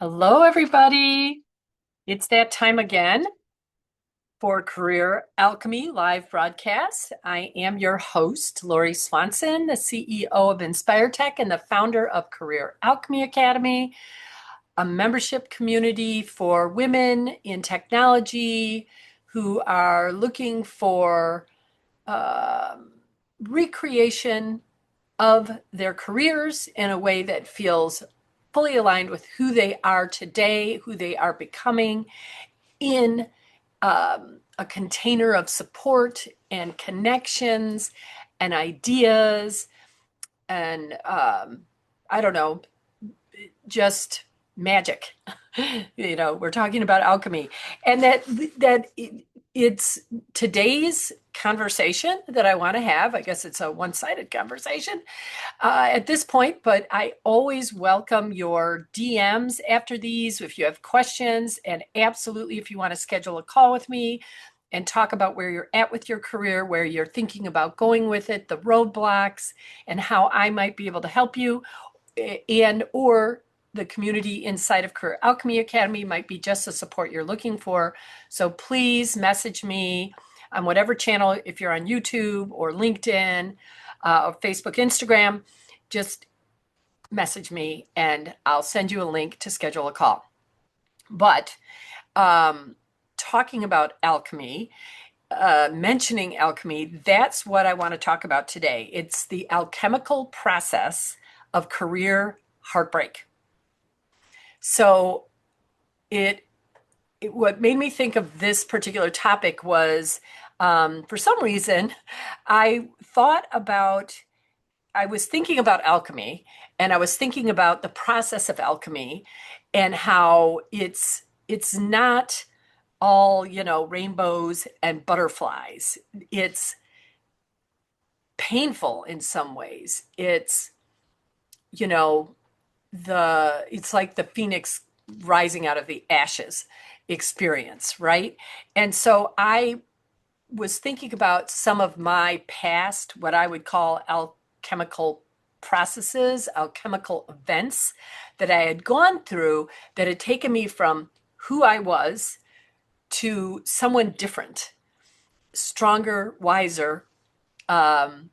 Hello, everybody. It's that time again for Career Alchemy live broadcast. I am your host, Lori Swanson, the CEO of Inspire Tech and the founder of Career Alchemy Academy, a membership community for women in technology who are looking for um recreation of their careers in a way that feels fully aligned with who they are today, who they are becoming in a container of support and connections and ideas and I don't know, just magic. We're talking about alchemy, and it's today's conversation that I want to have. I guess it's a one-sided conversation at this point, but I always welcome your DMs after these if you have questions, and absolutely if you want to schedule a call with me and talk about where you're at with your career, where you're thinking about going with it, the roadblocks, and how I might be able to help you, and or the community inside of Career Alchemy Academy might be just the support you're looking for. So please message me on whatever channel, if you're on YouTube or LinkedIn or Facebook, Instagram, just message me and I'll send you a link to schedule a call. But talking about alchemy, mentioning alchemy, that's what I want to talk about today. It's the alchemical process of career heartbreak. So it what made me think of this particular topic was, for some reason, I thought about, I was thinking about alchemy and I was thinking about the process of alchemy and how it's not all, rainbows and butterflies. It's painful in some ways. It's, you know, it's like the phoenix rising out of the ashes experience, right? And so I was thinking about some of my past, what I would call alchemical processes, alchemical events that I had gone through that had taken me from who I was to someone different, stronger, wiser. Um,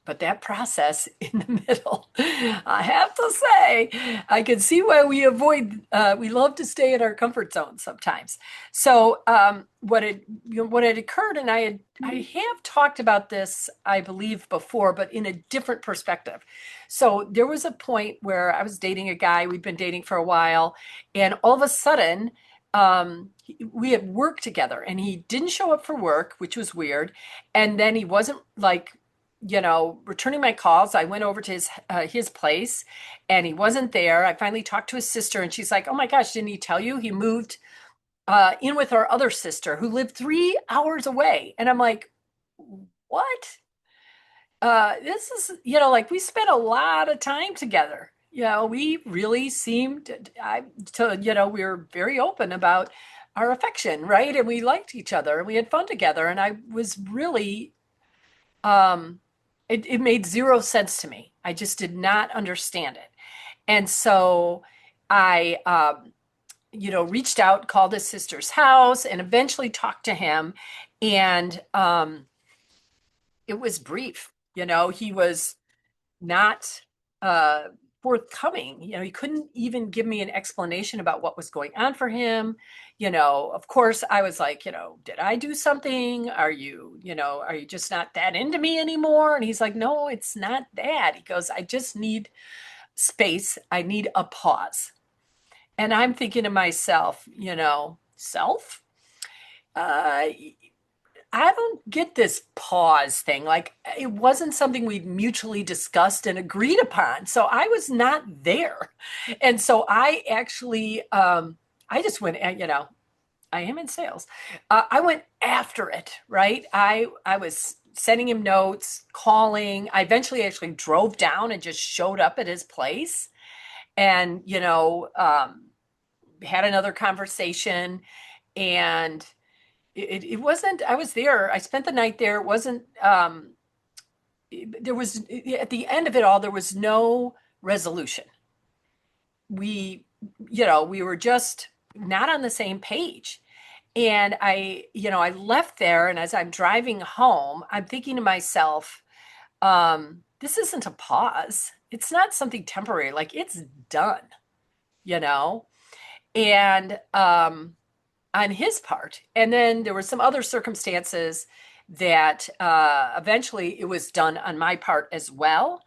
but that process in the middle, I have to say, I can see why we love to stay in our comfort zone sometimes. So what had occurred, and I have talked about this, I believe, before, but in a different perspective. So there was a point where I was dating a guy, we'd been dating for a while, and all of a sudden, we had worked together and he didn't show up for work, which was weird. And then he wasn't like, returning my calls. I went over to his place and he wasn't there. I finally talked to his sister and she's like, "Oh my gosh, didn't he tell you he moved in with our other sister who lived 3 hours away?" And I'm like, "What? This is, like we spent a lot of time together. We really seemed, we were very open about our affection, right? And we liked each other and we had fun together. And I was really, um, it made zero sense to me. I just did not understand it. And so I, reached out, called his sister's house, and eventually talked to him. And it was brief. He was not uh, forthcoming. He couldn't even give me an explanation about what was going on for him. Of course, I was like, did I do something? Are you just not that into me anymore? And he's like, no, it's not that. He goes, I just need space. I need a pause. And I'm thinking to myself, self? Uh, I don't get this pause thing. Like it wasn't something we'd mutually discussed and agreed upon. So I was not there. And so I actually, I just went, I am in sales. I went after it, right? I was sending him notes, calling. I eventually actually drove down and just showed up at his place and, had another conversation and it wasn't, I was there, I spent the night there. It wasn't, there was, at the end of it all, there was no resolution. We we were just not on the same page. And I left there, and as I'm driving home, I'm thinking to myself, this isn't a pause. It's not something temporary. Like, it's done, you know? And on his part. And then there were some other circumstances that eventually it was done on my part as well.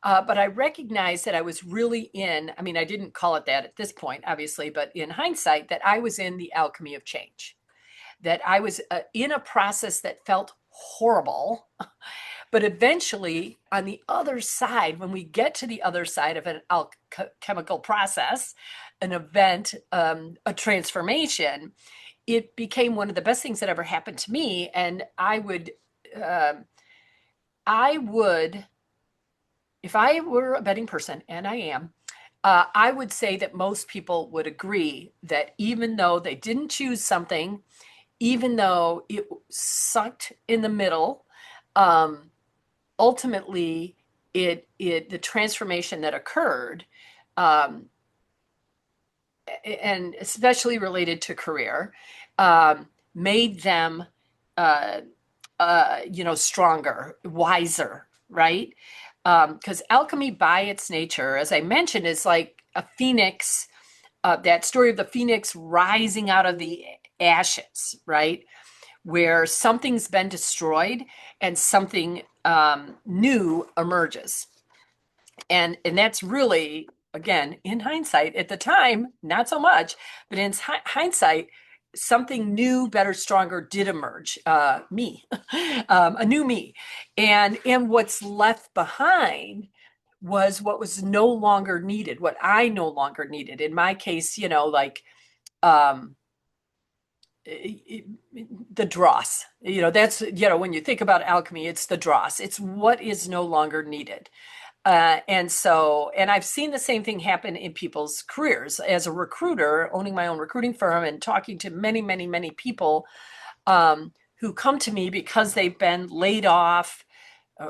But I recognized that I was really I mean, I didn't call it that at this point, obviously, but in hindsight, that I was in the alchemy of change, that I was in a process that felt horrible. But eventually, on the other side, when we get to the other side of an alchemical process, an event, a transformation, it became one of the best things that ever happened to me. And uh, I would, if I were a betting person, and I am, I would say that most people would agree that even though they didn't choose something, even though it sucked in the middle, um, ultimately, the transformation that occurred, um, and especially related to career, made them, uh, stronger, wiser, right? Because alchemy, by its nature, as I mentioned, is like a phoenix. That story of the phoenix rising out of the ashes, right? Where something's been destroyed and something new emerges. And that's really, again, in hindsight, at the time, not so much, but in hindsight, something new, better, stronger did emerge. Me, a new me, and what's left behind was what was no longer needed, what I no longer needed. In my case, like, um, the dross. That's, when you think about alchemy, it's the dross. It's what is no longer needed. And I've seen the same thing happen in people's careers as a recruiter, owning my own recruiting firm and talking to many, many, many people who come to me because they've been laid off,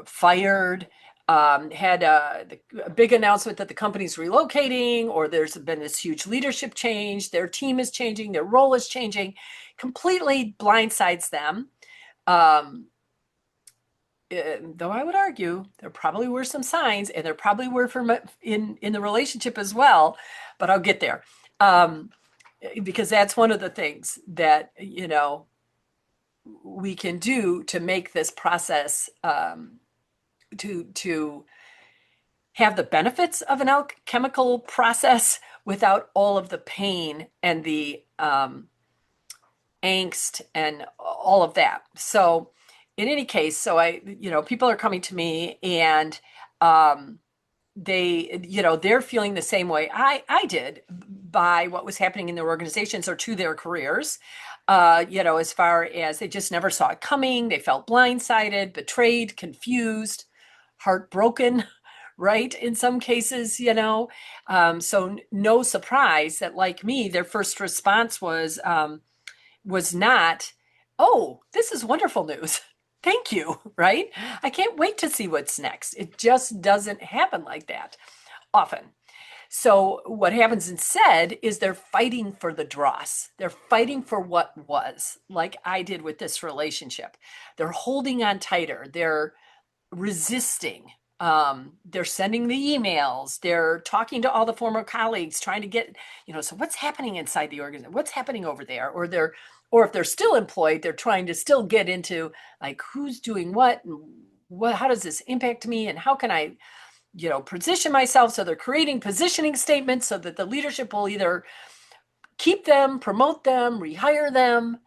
fired, had a big announcement that the company's relocating, or there's been this huge leadership change, their team is changing, their role is changing, completely blindsides them. Um, though I would argue there probably were some signs, and there probably were in the relationship as well, but I'll get there. Um, because that's one of the things that we can do to make this process, to have the benefits of an alchemical process without all of the pain and the angst and all of that. So in any case, people are coming to me, and um, they're feeling the same way I did by what was happening in their organizations or to their careers. As far as they just never saw it coming, they felt blindsided, betrayed, confused, heartbroken, right? In some cases, so no surprise that, like me, their first response was not, "Oh, this is wonderful news. Thank you," right? I can't wait to see what's next. It just doesn't happen like that often. So what happens instead is they're fighting for the dross. They're fighting for what was, like I did with this relationship. They're holding on tighter. They're resisting. They're sending the emails. They're talking to all the former colleagues, trying to get, so what's happening inside the organization? What's happening over there? Or if they're still employed, they're trying to still get into, like, who's doing what, and how does this impact me, and how can I, position myself. So they're creating positioning statements so that the leadership will either keep them, promote them, rehire them.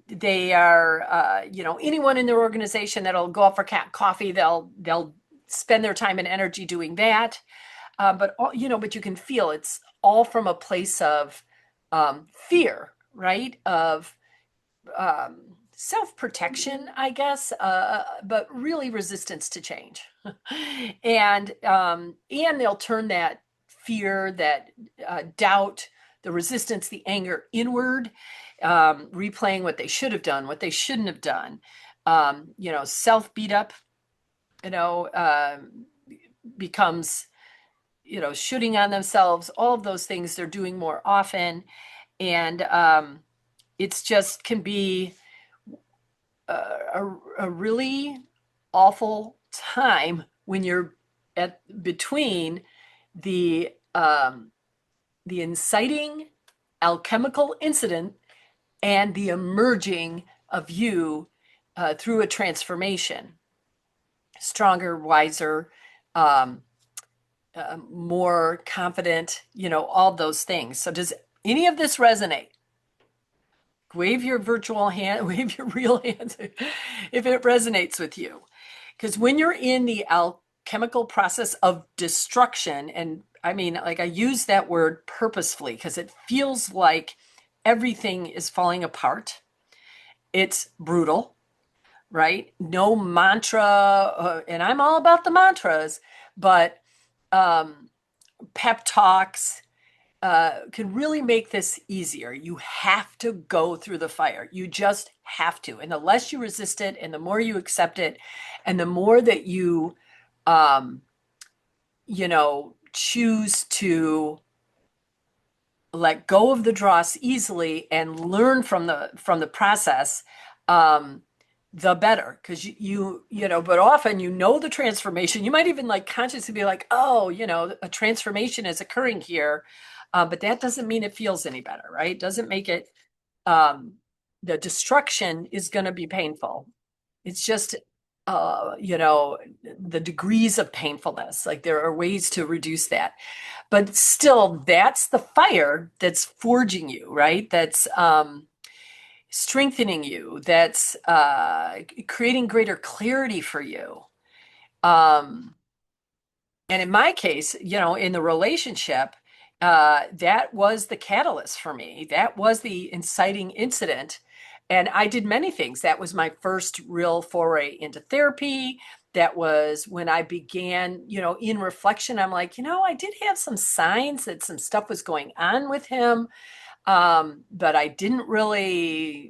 They are, anyone in their organization that'll go out for coffee, they'll spend their time and energy doing that. But you can feel it's all from a place of fear, right? Of self-protection, I guess, but really resistance to change. And they'll turn that fear, that doubt, the resistance, the anger inward, replaying what they should have done, what they shouldn't have done. Self beat up, you know, uh, becomes shooting on themselves, all of those things they're doing more often. And it's just can be a really awful time when you're at between the the inciting alchemical incident and the emerging of you through a transformation, stronger, wiser, um, more confident, all those things. So does any of this resonate? Wave your virtual hand, wave your real hand if it resonates with you. Because when you're in the alchemical process of destruction, and I mean, like I use that word purposefully because it feels like everything is falling apart. It's brutal, right? No mantra, and I'm all about the mantras, but um, pep talks, can really make this easier. You have to go through the fire. You just have to. And the less you resist it and the more you accept it and the more that you, um, choose to let go of the dross easily and learn from the process, um, the better. Because but often the transformation. You might even like consciously be like, oh, a transformation is occurring here, but that doesn't mean it feels any better, right? Doesn't make it. Um, the destruction is going to be painful. It's just, the degrees of painfulness. Like there are ways to reduce that, but still that's the fire that's forging you, right? That's strengthening you, that's creating greater clarity for you. um, and in my case, in the relationship, that was the catalyst for me. That was the inciting incident. And I did many things. That was my first real foray into therapy. That was when I began, in reflection, I'm like, I did have some signs that some stuff was going on with him. But I didn't really,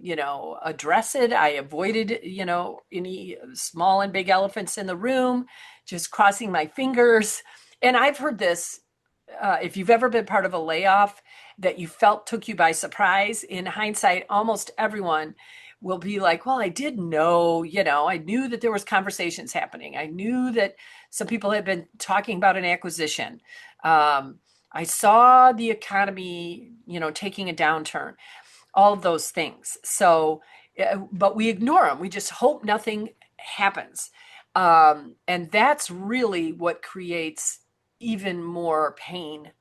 address it. I avoided, any small and big elephants in the room, just crossing my fingers. And I've heard this, if you've ever been part of a layoff that you felt took you by surprise, in hindsight, almost everyone will be like, well, I did know, I knew that there was conversations happening. I knew that some people had been talking about an acquisition. Um, I saw the economy, taking a downturn, all of those things. So, but we ignore them. We just hope nothing happens. And that's really what creates even more pain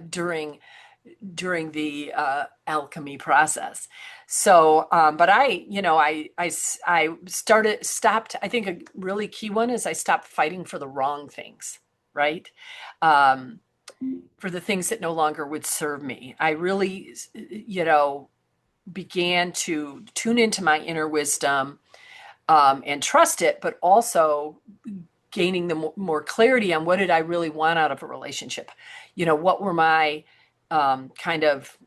during the alchemy process. So, but I stopped. I think a really key one is I stopped fighting for the wrong things, right? Um, for the things that no longer would serve me. I really, began to tune into my inner wisdom, and trust it, but also gaining the more clarity on what did I really want out of a relationship. What were my kind of,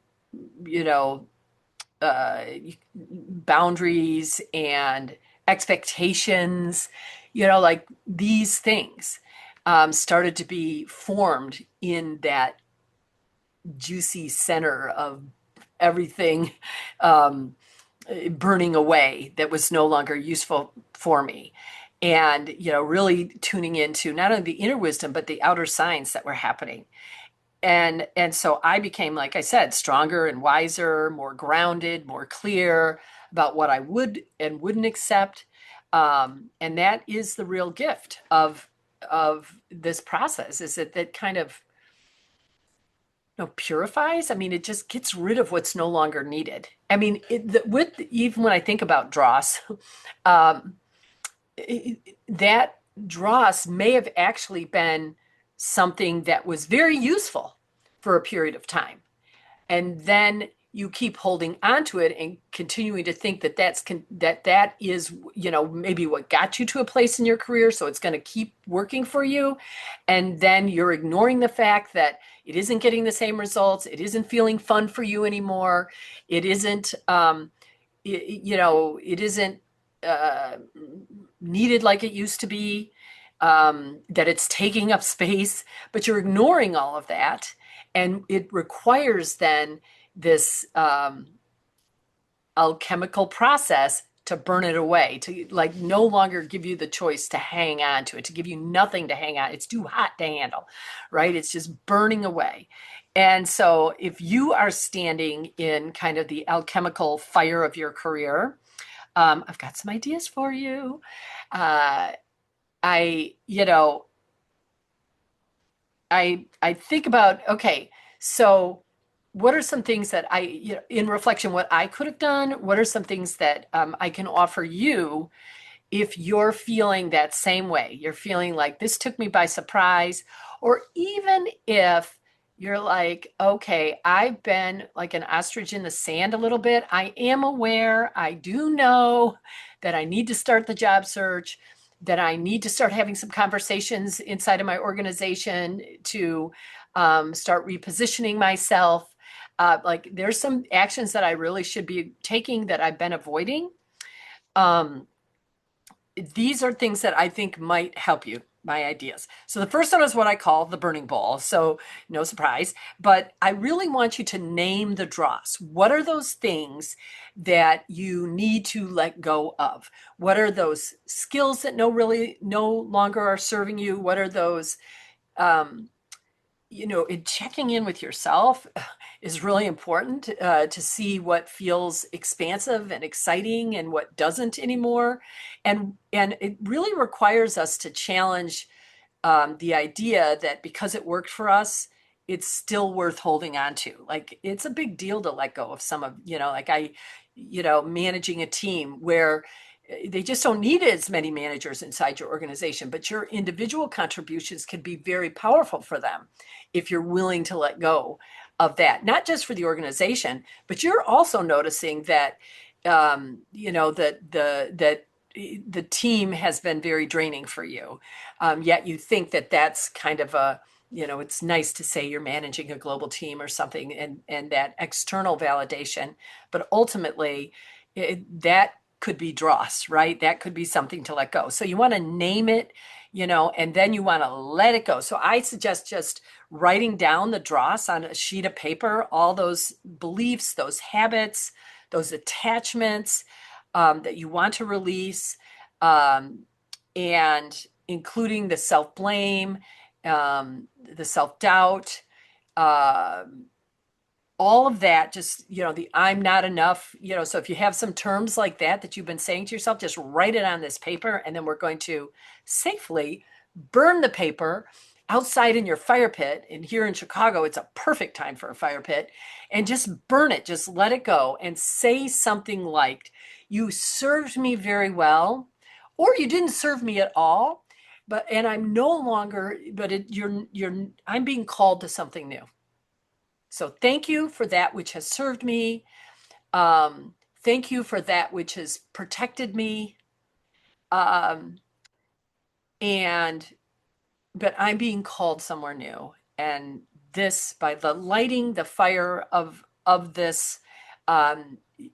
you know, uh, boundaries and expectations, like these things started to be formed in that juicy center of everything um, burning away that was no longer useful for me. And, really tuning into not only the inner wisdom, but the outer signs that were happening. And so I became, like I said, stronger and wiser, more grounded, more clear about what I would and wouldn't accept. And that is the real gift of this process, is that kind of purifies. I mean, it just gets rid of what's no longer needed. I mean, even when I think about dross, um, that dross may have actually been something that was very useful for a period of time. And then you keep holding on to it and continuing to think that that is, maybe what got you to a place in your career. So it's going to keep working for you. And then you're ignoring the fact that it isn't getting the same results. It isn't feeling fun for you anymore. It isn't, it isn't uh, needed like it used to be. that it's taking up space, but you're ignoring all of that. And it requires then this alchemical process to burn it away, to like no longer give you the choice to hang on to it, to give you nothing to hang on. It's too hot to handle, right? It's just burning away. And so if you are standing in kind of the alchemical fire of your career, I've got some ideas for you. Uh, I, you know, I think about, okay, so what are some things that in reflection, what I could have done? What are some things that I can offer you if you're feeling that same way? You're feeling like this took me by surprise, or even if you're like, okay, I've been like an ostrich in the sand a little bit. I am aware, I do know that I need to start the job search, that I need to start having some conversations inside of my organization to start repositioning myself. Like there's some actions that I really should be taking that I've been avoiding. Um, these are things that I think might help you, my ideas. So the first one is what I call the burning ball. So no surprise, but I really want you to name the dross. What are those things that you need to let go of? What are those skills that no longer are serving you? What are those um, in checking in with yourself is really important to see what feels expansive and exciting and what doesn't anymore. And it really requires us to challenge the idea that because it worked for us, it's still worth holding on to. Like it's a big deal to let go of some of, like managing a team where they just don't need as many managers inside your organization, but your individual contributions can be very powerful for them if you're willing to let go of that, not just for the organization, but you're also noticing that, that the team has been very draining for you. Yet you think that that's kind of it's nice to say you're managing a global team or something and that external validation, but ultimately that could be dross, right? That could be something to let go. So you want to name it, and then you want to let it go. So I suggest just writing down the dross on a sheet of paper, all those beliefs, those habits, those attachments that you want to release, um, and including the self-blame, the self-doubt, um, all of that, just, the I'm not enough, so if you have some terms like that you've been saying to yourself, just write it on this paper, and then we're going to safely burn the paper outside in your fire pit. And here in Chicago, it's a perfect time for a fire pit. And just burn it, just let it go, and say something like, you served me very well, or you didn't serve me at all, and I'm no longer, but I'm being called to something new. So thank you for that which has served me. Thank you for that which has protected me. Um, and but I'm being called somewhere new. And this, by the lighting the fire of this,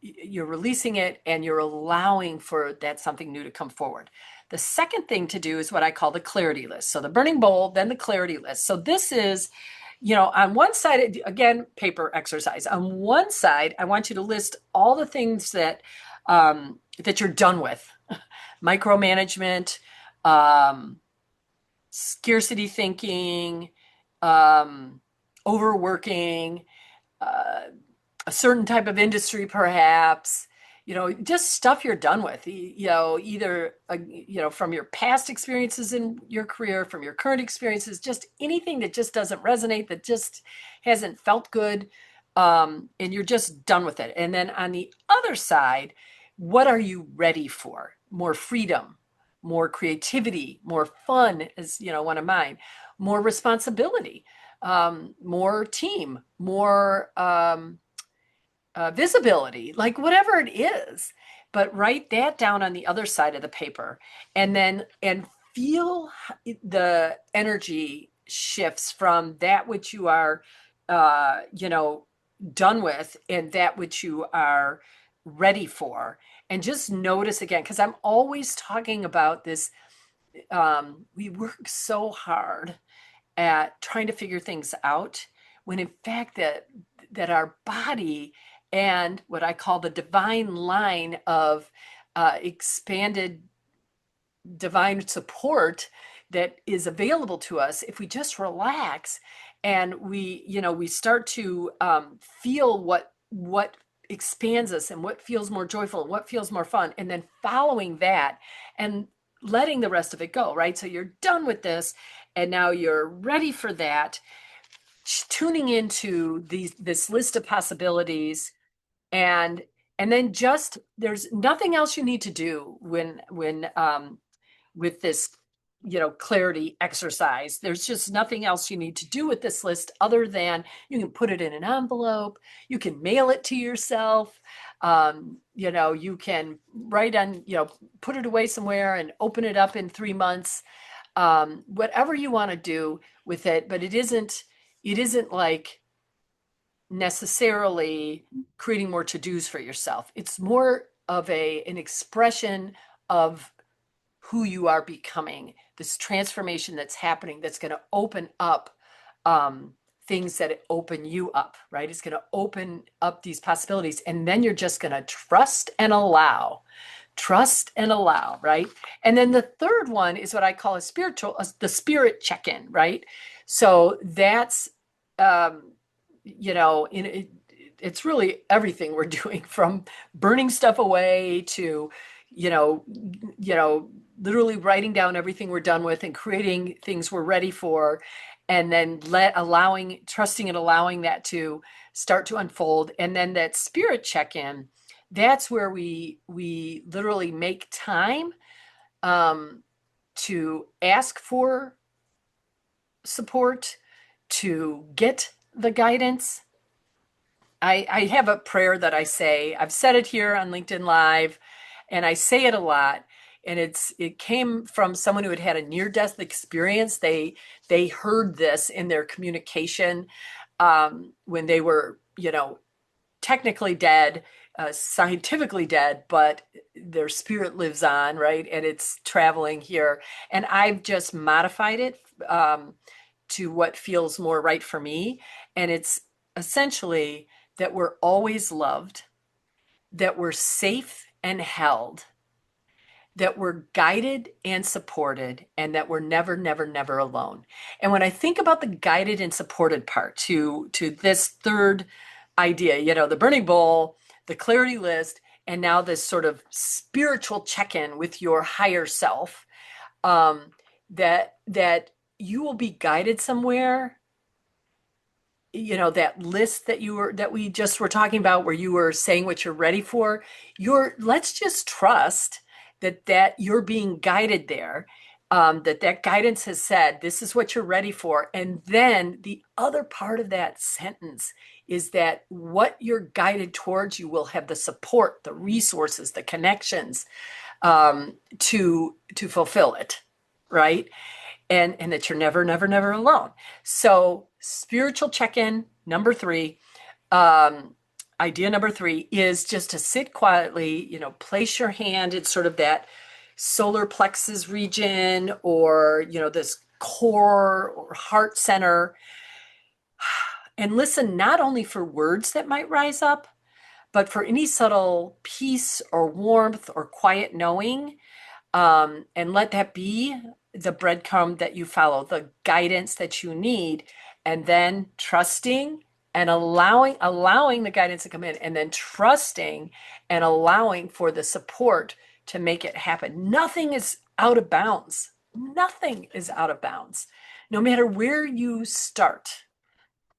you're releasing it and you're allowing for that something new to come forward. The second thing to do is what I call the clarity list. So the burning bowl, then the clarity list. So this is, on one side, again, paper exercise. On one side, I want you to list all the things that you're done with. Micromanagement, scarcity thinking, overworking, uh, a certain type of industry, perhaps, just stuff you're done with, either, from your past experiences in your career, from your current experiences, just anything that just doesn't resonate, that just hasn't felt good. And you're just done with it. And then on the other side, what are you ready for? More freedom, more creativity, more fun is, one of mine, more responsibility, more team, more, visibility, like whatever it is. But write that down on the other side of the paper, and feel the energy shifts from that which you are, done with, and that which you are ready for. And just notice again, because I'm always talking about this we work so hard at trying to figure things out when in fact that our body and what I call the divine line of expanded divine support that is available to us if we just relax and we start to feel what expands us and what feels more joyful and what feels more fun, and then following that and letting the rest of it go, right? So you're done with this and now you're ready for that, tuning into this list of possibilities, and then just there's nothing else you need to do when with this clarity exercise. There's just nothing else you need to do with this list other than you can put it in an envelope, you can mail it to yourself, you can write on, put it away somewhere and open it up in 3 months, whatever you want to do with it. But it isn't like necessarily creating more to-dos for yourself. It's more of an expression of who you are becoming, this transformation that's happening that's going to open up things that open you up, right? It's going to open up these possibilities. And then you're just going to trust and allow, right? And then the third one is what I call the spirit check-in, right? So that's, it's really everything we're doing, from burning stuff away to, you know, literally writing down everything we're done with and creating things we're ready for, and then trusting and allowing that to start to unfold. And then that spirit check-in, that's where we literally make time to ask for support, to get the guidance. I have a prayer that I say. I've said it here on LinkedIn Live, and I say it a lot. And it came from someone who had had a near-death experience. They heard this in their communication when they were, technically dead, scientifically dead, but their spirit lives on, right? And it's traveling here. And I've just modified it to what feels more right for me. And it's essentially that we're always loved, that we're safe and held, that we're guided and supported, and that we're never, never, never alone. And when I think about the guided and supported part to this third idea, the burning bowl, the clarity list, and now this sort of spiritual check-in with your higher self, that you will be guided somewhere. That list that we just were talking about, where you were saying what you're ready for, let's just trust that you're being guided there, that guidance has said, this is what you're ready for. And then the other part of that sentence is that what you're guided towards, you will have the support, the resources, the connections, to fulfill it, right? And that you're never, never, never alone. So spiritual check-in, number 3, idea number 3 is just to sit quietly, place your hand in sort of that solar plexus region, or, this core or heart center, and listen not only for words that might rise up, but for any subtle peace or warmth or quiet knowing. And let that be the breadcrumb that you follow, the guidance that you need, and then trusting and allowing the guidance to come in, and then trusting and allowing for the support to make it happen. Nothing is out of bounds. Nothing is out of bounds. No matter where you start,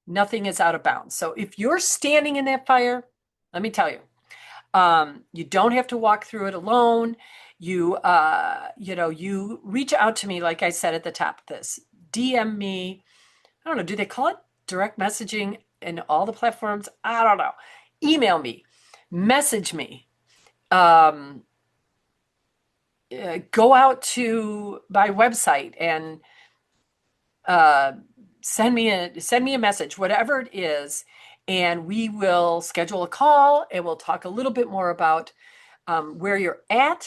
nothing is out of bounds. So if you're standing in that fire, let me tell you, you don't have to walk through it alone. You reach out to me, like I said at the top of this, DM me. I don't know, do they call it direct messaging in all the platforms? I don't know. Email me, message me, go out to my website and send me a message, whatever it is, and we will schedule a call and we'll talk a little bit more about where you're at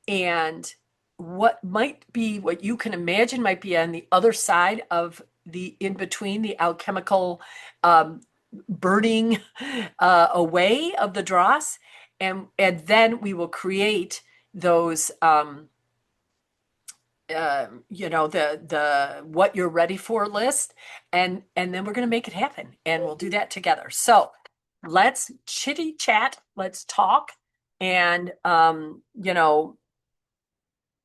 and what might be what you can imagine might be on the other side of the in between the alchemical um, burning away of the dross, and then we will create those the what you're ready for list, and then we're going to make it happen, and we'll do that together. So let's chitty chat, let's talk, and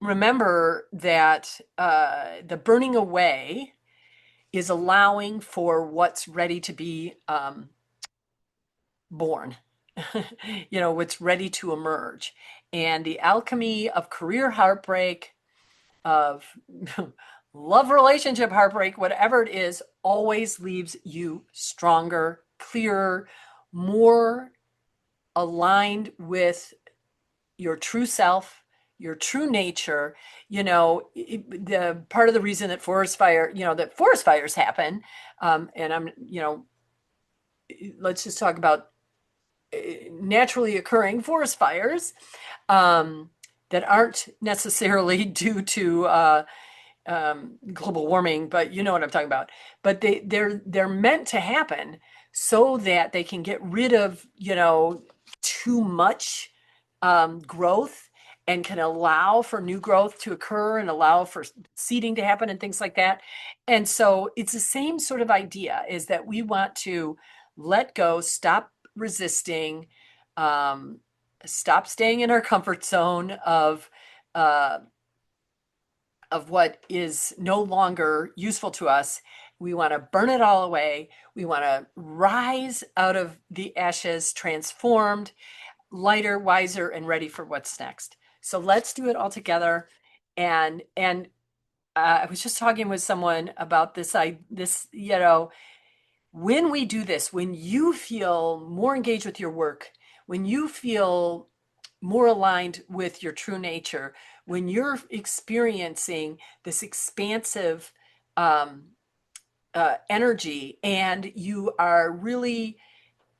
remember that the burning away is allowing for what's ready to be born, what's ready to emerge. And the alchemy of career heartbreak, of love relationship heartbreak, whatever it is, always leaves you stronger, clearer, more aligned with your true self, your true nature. The part of the reason that forest fires happen, and let's just talk about naturally occurring forest fires, that aren't necessarily due to global warming, but you know what I'm talking about. But they're meant to happen so that they can get rid of too much growth, and can allow for new growth to occur and allow for seeding to happen and things like that. And so it's the same sort of idea, is that we want to let go, stop resisting, um, stop staying in our comfort zone uh, of what is no longer useful to us. We want to burn it all away. We want to rise out of the ashes, transformed, lighter, wiser, and ready for what's next. So let's do it all together. And I was just talking with someone about this. When we do this, when you feel more engaged with your work, when you feel more aligned with your true nature, when you're experiencing this expansive um, energy, and you are really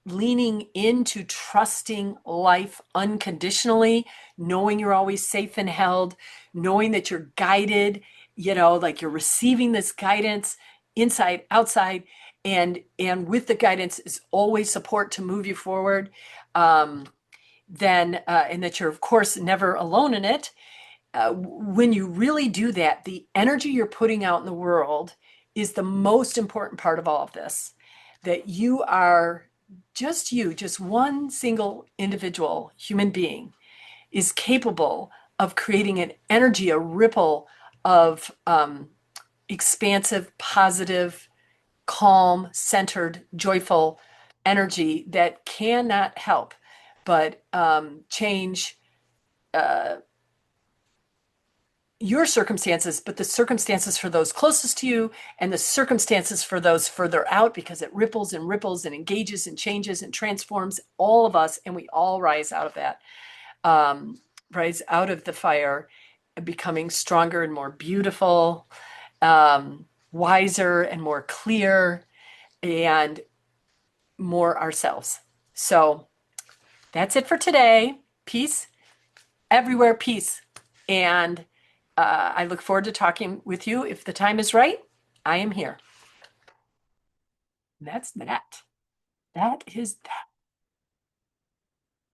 leaning into trusting life unconditionally, knowing you're always safe and held, knowing that you're guided, like you're receiving this guidance inside, outside, and with the guidance is always support to move you forward. Then and that you're of course never alone in it. When you really do that, the energy you're putting out in the world is the most important part of all of this. That you are just one single individual human being is capable of creating an energy, a ripple of expansive, positive, calm, centered, joyful energy that cannot help but change your circumstances, but the circumstances for those closest to you, and the circumstances for those further out, because it ripples and ripples and engages and changes and transforms all of us, and we all rise out of that, rise out of the fire, becoming stronger and more beautiful, wiser and more clear, and more ourselves. So that's it for today. Peace everywhere, peace. And I look forward to talking with you. If the time is right, I am here. And that's that. That is that.